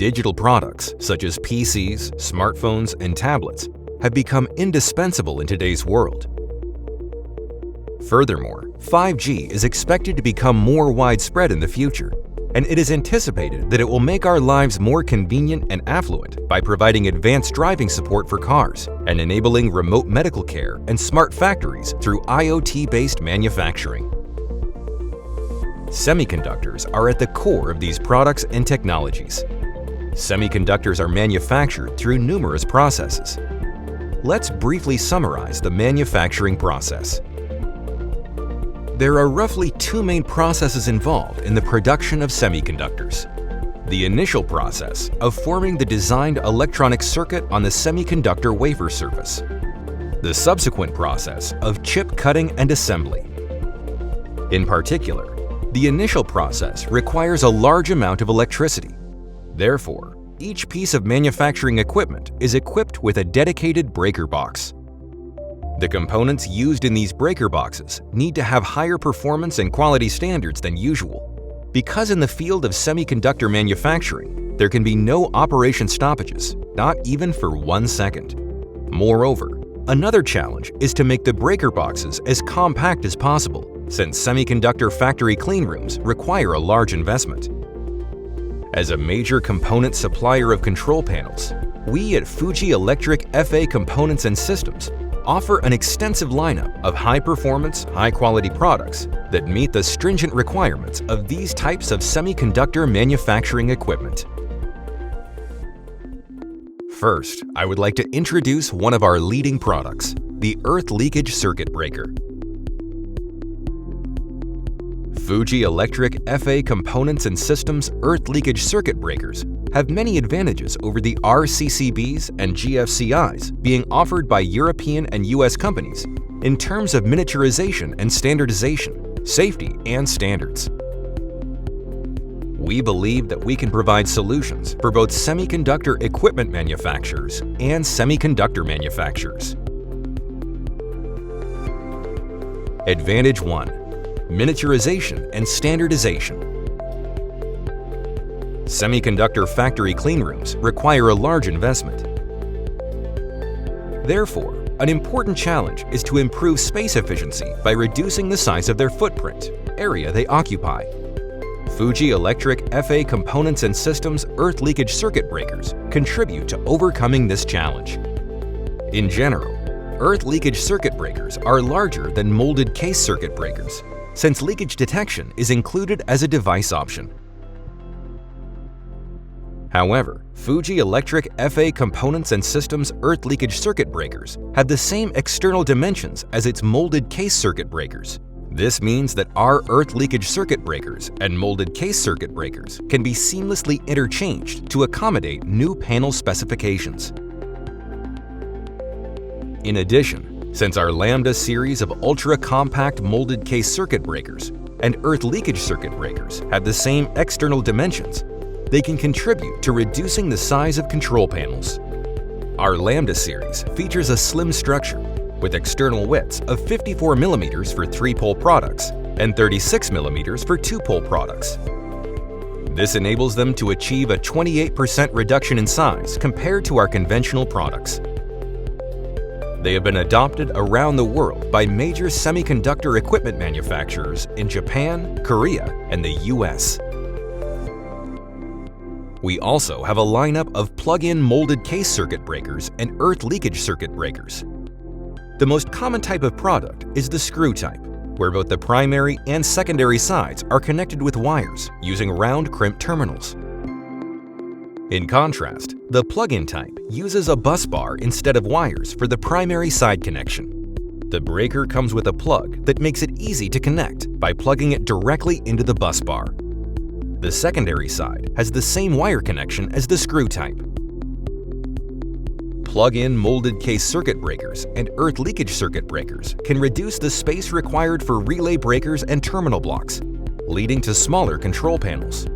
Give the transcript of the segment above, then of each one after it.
Digital products such as PCs, smartphones, and tablets have become indispensable in today's world. Furthermore, 5G is expected to become more widespread in the future, and it is anticipated that it will make our lives more convenient and affluent by providing advanced driving support for cars and enabling remote medical care and smart factories through IoT-based manufacturing. Semiconductors are at the core of these products and technologies. Semiconductors are manufactured through numerous processes. Let's briefly summarize the manufacturing process. There are roughly two main processes involved in the production of semiconductors. The initial process of forming the designed electronic circuit on the semiconductor wafer surface. The subsequent process of chip cutting and assembly. In particular, the initial process requires a large amount of electricity. Therefore, each piece of manufacturing equipment is equipped with a dedicated breaker box. The components used in these breaker boxes need to have higher performance and quality standards than usual, because in the field of semiconductor manufacturing, there can be no operation stoppages, not even for 1 second. Moreover, another challenge is to make the breaker boxes as compact as possible, since semiconductor factory cleanrooms require a large investment. As a major component supplier of control panels, we at Fuji Electric FA Components and Systems offer an extensive lineup of high-performance, high-quality products that meet the stringent requirements of these types of semiconductor manufacturing equipment. First, I would like to introduce one of our leading products, the earth leakage circuit breaker. Fuji Electric FA Components and Systems earth leakage circuit breakers have many advantages over the RCCBs and GFCIs being offered by European and US companies in terms of miniaturization and standardization, safety, and standards. We believe that we can provide solutions for both semiconductor equipment manufacturers and semiconductor manufacturers. Advantage 1. Miniaturization and standardization. Semiconductor factory cleanrooms require a large investment. Therefore, an important challenge is to improve space efficiency by reducing the size of their footprint, area they occupy. Fuji Electric FA Components and Systems earth leakage circuit breakers contribute to overcoming this challenge. In general, earth leakage circuit breakers are larger than molded case circuit breakers, since leakage detection is included as a device option. However, Fuji Electric FA Components and Systems earth leakage circuit breakers have the same external dimensions as its molded case circuit breakers. This means that our earth leakage circuit breakers and molded case circuit breakers can be seamlessly interchanged to accommodate new panel specifications. In addition, since our Lambda series of ultra-compact molded case circuit breakers and earth leakage circuit breakers have the same external dimensions, they can contribute to reducing the size of control panels. Our Lambda series features a slim structure with external widths of 54 mm for 3-pole products and 36 mm for 2-pole products. This enables them to achieve a 28% reduction in size compared to our conventional products. They have been adopted around the world by major semiconductor equipment manufacturers in Japan, Korea, and the US. We also have a lineup of plug-in molded case circuit breakers and earth leakage circuit breakers. The most common type of product is the screw type, where both the primary and secondary sides are connected with wires using round crimp terminals. In contrast, the plug-in type uses a bus bar instead of wires for the primary side connection. The breaker comes with a plug that makes it easy to connect by plugging it directly into the bus bar. The secondary side has the same wire connection as the screw type. Plug-in molded case circuit breakers and earth leakage circuit breakers can reduce the space required for relay breakers and terminal blocks, leading to smaller control panels.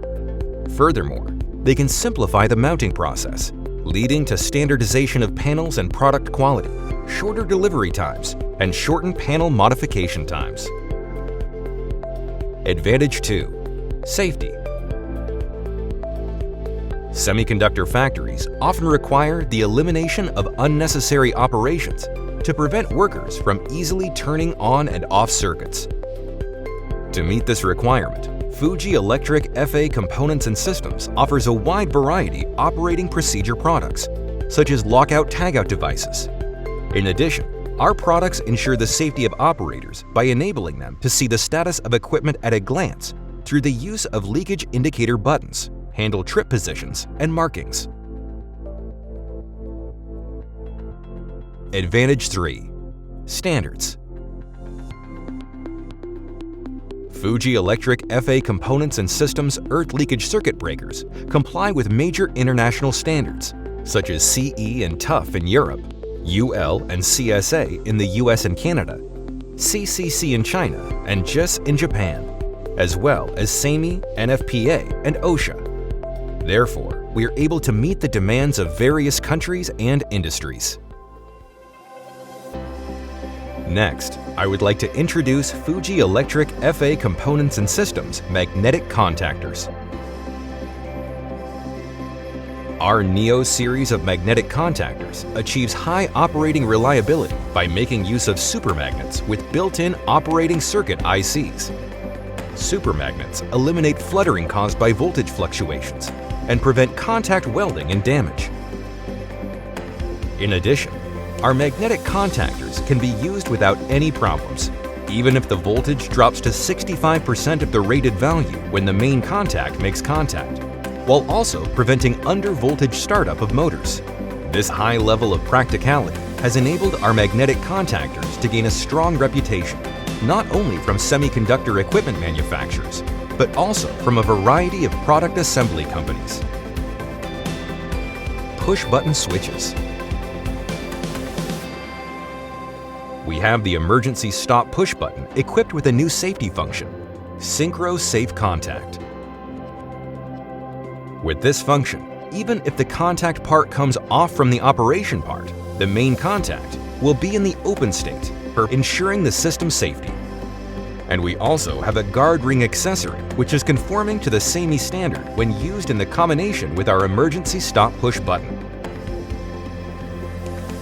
Furthermore, they can simplify the mounting process, leading to standardization of panels and product quality, shorter delivery times, and shortened panel modification times. Advantage 2. Safety. Semiconductor factories often require the elimination of unnecessary operations to prevent workers from easily turning on and off circuits. To meet this requirement, Fuji Electric FA Components and Systems offers a wide variety of operating procedure products, such as lockout-tagout devices. In addition, our products ensure the safety of operators by enabling them to see the status of equipment at a glance through the use of leakage indicator buttons, handle trip positions, and markings. Advantage 3. Standards. Fuji Electric FA Components and Systems earth leakage circuit breakers comply with major international standards, such as CE and TUF in Europe, UL and CSA in the US and Canada, CCC in China, and JIS in Japan, as well as SAMI, NFPA, and OSHA. Therefore, we are able to meet the demands of various countries and industries. Next, I would like to introduce Fuji Electric FA Components and Systems magnetic contactors. Our Neo series of magnetic contactors achieves high operating reliability by making use of supermagnets with built-in operating circuit ICs. Supermagnets eliminate fluttering caused by voltage fluctuations and prevent contact welding and damage. In addition, our magnetic contactors can be used without any problems, even if the voltage drops to 65% of the rated value when the main contact makes contact, while also preventing under-voltage startup of motors. This high level of practicality has enabled our magnetic contactors to gain a strong reputation, not only from semiconductor equipment manufacturers, but also from a variety of product assembly companies. Push-button switches. We have the emergency stop push button equipped with a new safety function, Synchro Safe Contact. With this function, even if the contact part comes off from the operation part, the main contact will be in the open state for ensuring the system safety. And we also have a guard ring accessory, which is conforming to the SAMI standard when used in the combination with our emergency stop push button.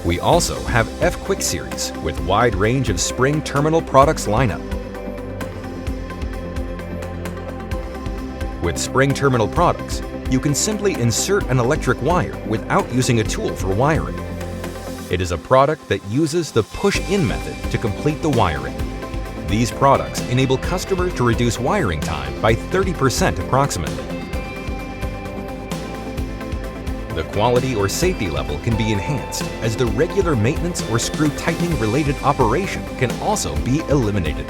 We also have F-Quick series with wide range of spring terminal products lineup. With spring terminal products, you can simply insert an electric wire without using a tool for wiring. It is a product that uses the push-in method to complete the wiring. These products enable customers to reduce wiring time by 30% approximately. The quality or safety level can be enhanced as the regular maintenance or screw tightening related operation can also be eliminated.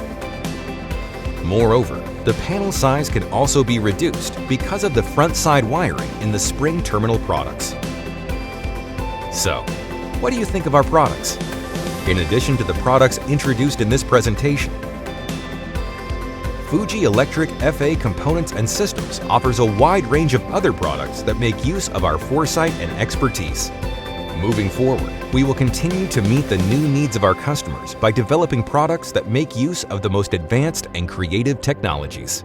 Moreover, the panel size can also be reduced because of the front side wiring in the spring terminal products. So, what do you think of our products? In addition to the products introduced in this presentation, Fuji Electric FA Components and Systems offers a wide range of other products that make use of our foresight and expertise. Moving forward, we will continue to meet the new needs of our customers by developing products that make use of the most advanced and creative technologies.